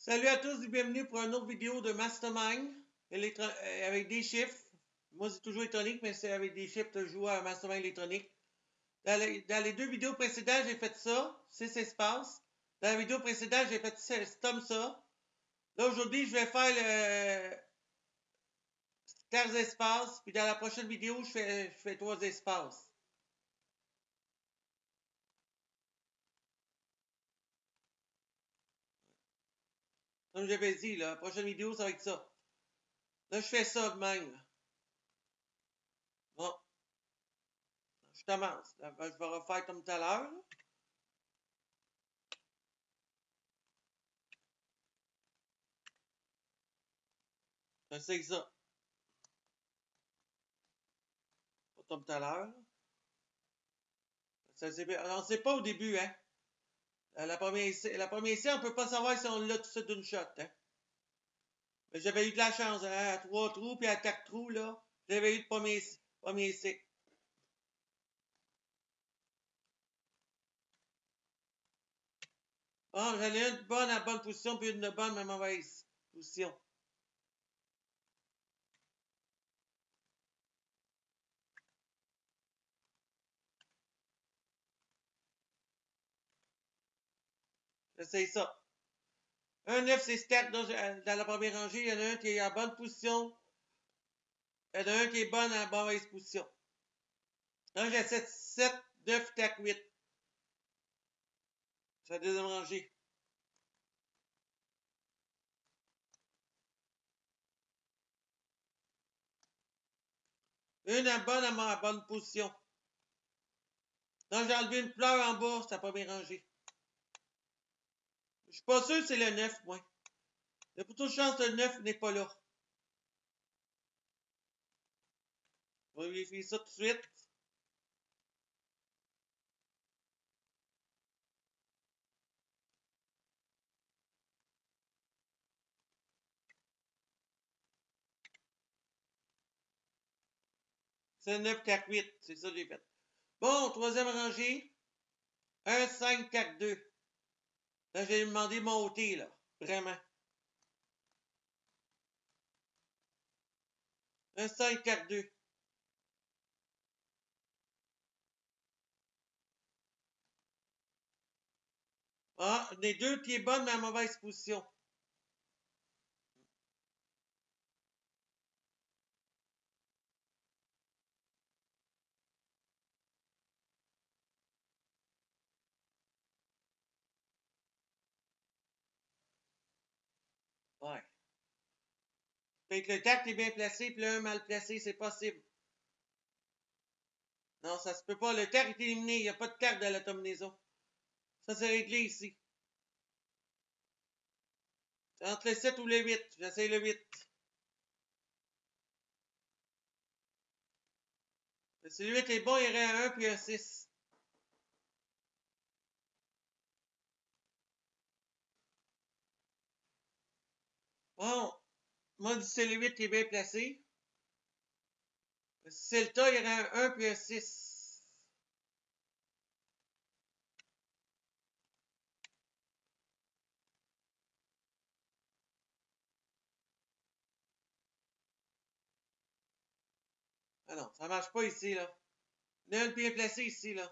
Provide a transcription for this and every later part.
Salut à tous et bienvenue pour une autre vidéo de Mastermind avec des chiffres. Moi, c'est toujours électronique, mais c'est avec des chiffres que je joue à Mastermind électronique. Dans les deux vidéos précédentes, j'ai fait ça, 6 espaces. Dans la vidéo précédente, j'ai fait comme ça. Là, aujourd'hui, je vais faire le 4 espaces. Puis dans la prochaine vidéo, je fais 3 espaces. Comme j'avais dit, la prochaine vidéo, ça va être ça. Là, je fais ça de même. Bon, je commence. Là, je vais refaire comme tout à l'heure. C'est ça. Pas comme tout à l'heure. On ne sait pas au début, hein. La première essai, on ne peut pas savoir si on l'a tout ça d'une shot, hein. Mais j'avais eu de la chance, hein, à 3 trous puis à 4 trous, là. J'avais eu le premier essai. Bon, j'en ai une bonne à bonne position puis une bonne à mauvaise position. J'essaye ça. Un 9, c'est stack dans la première rangée. Il y en a un qui est en bonne position. Il y en a un qui est bonne en mauvaise position. Là, j'ai 7, 9, stack 8. C'est la deuxième rangée. Une bonne à ma bonne position. Donc, j'ai enlevé une fleur en bas, c'est la première rangée. Je suis pas sûr que c'est le 9, moi. Il y a plutôt de chance que le 9 n'est pas là. On va vérifier ça tout de suite. C'est le 9, 4, 8. C'est ça que j'ai fait. Bon, troisième rangée. 1, 5, 4, 2. Là, j'ai demandé de monter, là. Vraiment. 1, 5, 4, 2. Ah, les deux qui est bonne, mais à mauvaise position. Ouais. Fait que le 4 est bien placé, puis le 1 mal placé, c'est possible. Non, ça se peut pas. Le 4 est éliminé. Il n'y a pas de carte dans la combinaison. Ça, c'est réglé ici. Entre le 7 ou le 8. J'essaie le 8. Si le 8 est bon, il y aurait un 1 puis un 6. Bon, moi, si c'est le 8 qui est bien placé. Si c'est le tas, il y aurait un 1 puis un 6. Ah non, ça marche pas ici, là. Il y en a un bien placé ici, là.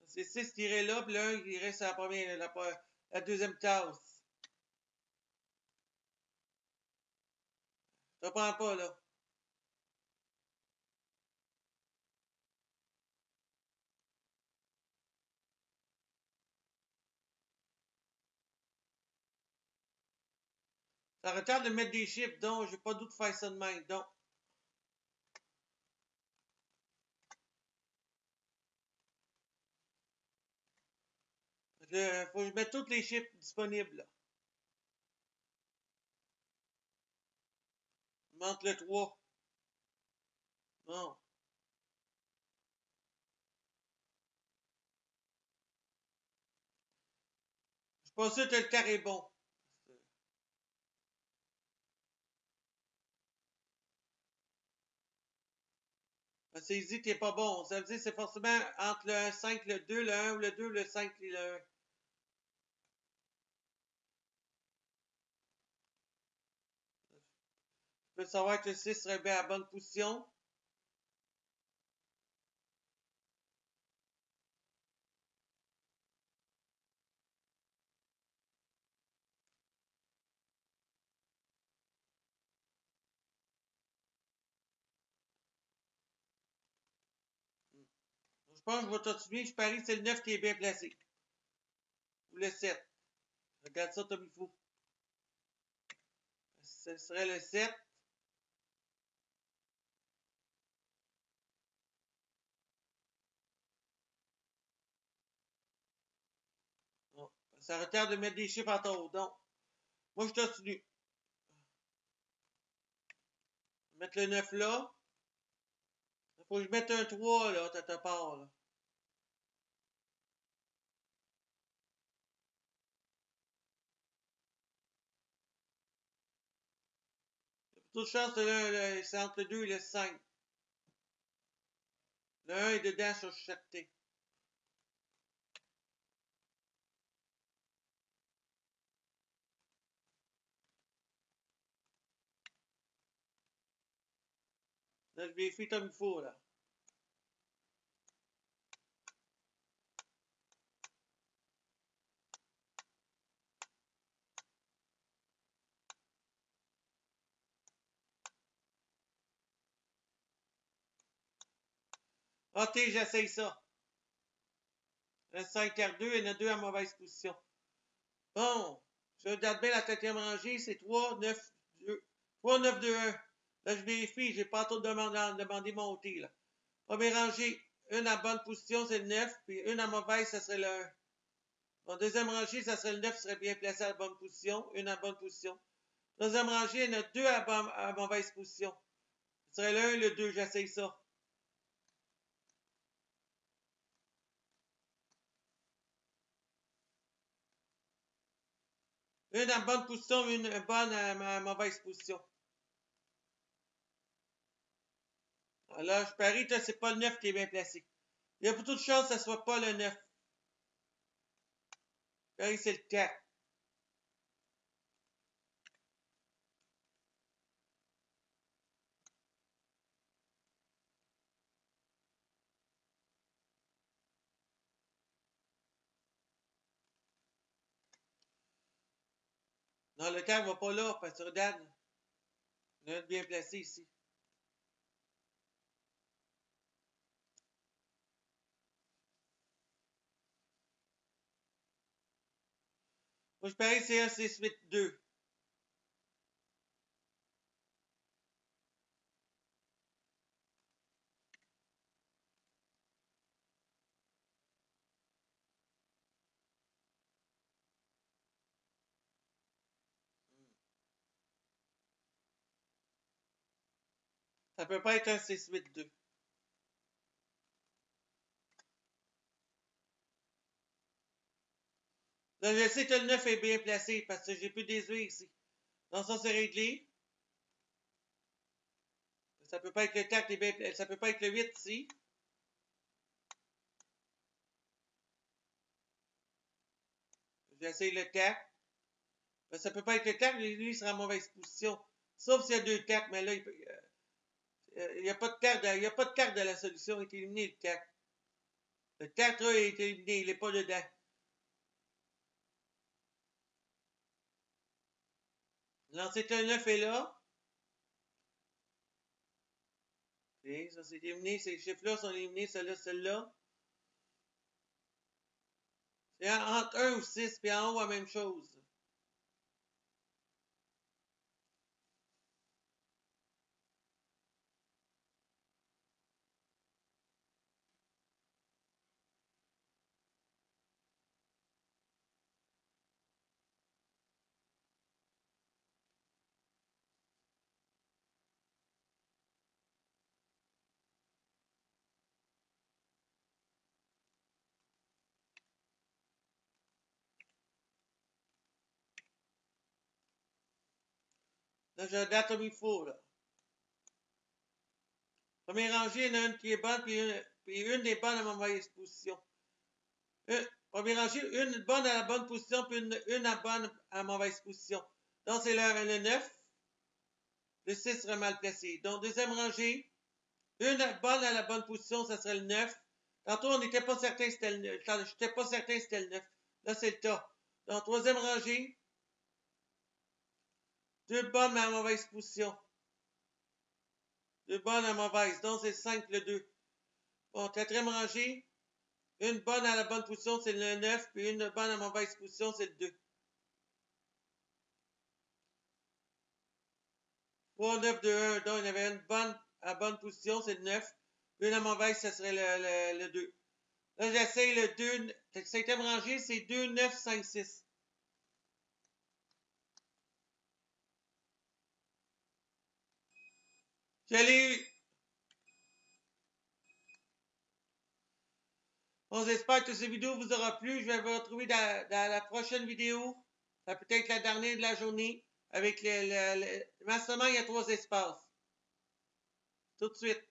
C'est 6 qui irait là, puis le 1 il irait sur la deuxième case. Je comprends pas, là. Ça retarde de mettre des chiffres, donc j'ai pas doute de faire ça de même, donc. Faut que je mette tous les chiffres disponibles, là. Il manque le 3. Non. Je suis pas sûr que le carré est bon. C'est ici qui est pas bon. Ça veut dire que c'est forcément entre le 5, le 2, le 1 ou le 2, le 5 et le 1. peut savoir que le 6 serait bien à la bonne position. Je pense que je vais continuer. Je parie que c'est le 9 qui est bien placé. Ou le 7. Regarde ça comme il faut. Ce serait le 7. Bon, ça retarde de mettre des chiffres en taux. Donc, moi, je continue. Mettre le 9 là. Il faut que je mette un 3 là, t'as part là. Il y a plutôt de chance, c'est entre le 2 et le 5. Le 1 est dedans sur chaque T. Là, je vérifie comme il faut, là. OK, j'essaye ça. Le 5 R2, il y en a 2 à mauvaise position. Bon, je regarde bien la 4e rangée, c'est 3, 9, 2, 3, 9, 2, 1. Là, je vérifie, j'ai pas trop demandé monter, là. Première rangée, une à bonne position, c'est le 9, puis une à mauvaise, ça serait le 1. Bon, deuxième rangée, ça serait le 9, serait bien placé à la bonne position, une à bonne position. Troisième rangée, il y en a 2 à mauvaise position. Ce serait le 1 et le 2, j'essaye ça. Une à bonne position, une bonne à mauvaise position. Alors, je parie que c'est pas le 9 qui est bien placé. Il y a beaucoup de chances que ce soit pas le 9. Je parie que c'est le 4. Non, le 4 va pas là, parce que regarde, il y a un bien placé ici. Moi, je parie que c'est un 6, 8, 2. Ça peut pas être un 6, 8, 2. Là, je sais que le 9 est bien placé, parce que j'ai plus déduire ici. Donc, ça, c'est réglé. Ça peut pas être le 4, ça peut pas être le 8 ici. J'essaye le 4. Ben, ça peut pas être le 4, lui, il sera en mauvaise position. Sauf s'il y a 2 4, mais là, il n'y a pas de carte, il n'y a pas de carte de la solution. Il est éliminé, le 4. Le 4 là, est éliminé, il n'est pas dedans. L'ancien 9 est là. Okay, ça, c'est éliminé. Ces chiffres-là sont éliminés, celle-là, celle-là. C'est entre 1 ou 6, puis en haut, la même chose. Là, je date comme il faut, là. Première rangée, il y en a une qui est bonne, puis une des bonnes à mauvaise position. Première rangée, une bonne à la bonne position, puis une à bonne à mauvaise position. Donc, c'est le 9. Le 6 serait mal placé. Donc, deuxième rangée, une bonne à la bonne position, ça serait le 9. Tantôt, on n'était pas certain c'était le 9. Je n'étais pas certain c'était le 9. Là, c'est le tas. Donc, troisième rangée, deux bonnes mais à mauvaise position. Deux bonnes à mauvaise. Donc, c'est le 5, le 2. Bon, quatrième rangée, une bonne à la bonne position, c'est le 9, puis une bonne à mauvaise position, c'est le 2. 3, 9, 2, 1. Donc, il y avait une bonne à bonne position, c'est le 9. Une à mauvaise, ça serait le 2. Là, j'essaye le 2. Cinquième rangée, c'est 2, 9, 5, 6. J'allais. Bon, j'espère que cette vidéo vous aura plu. Je vais vous retrouver dans la prochaine vidéo. Ça peut être la dernière de la journée. Avec le mastermind, il y a 3 espaces. Tout de suite.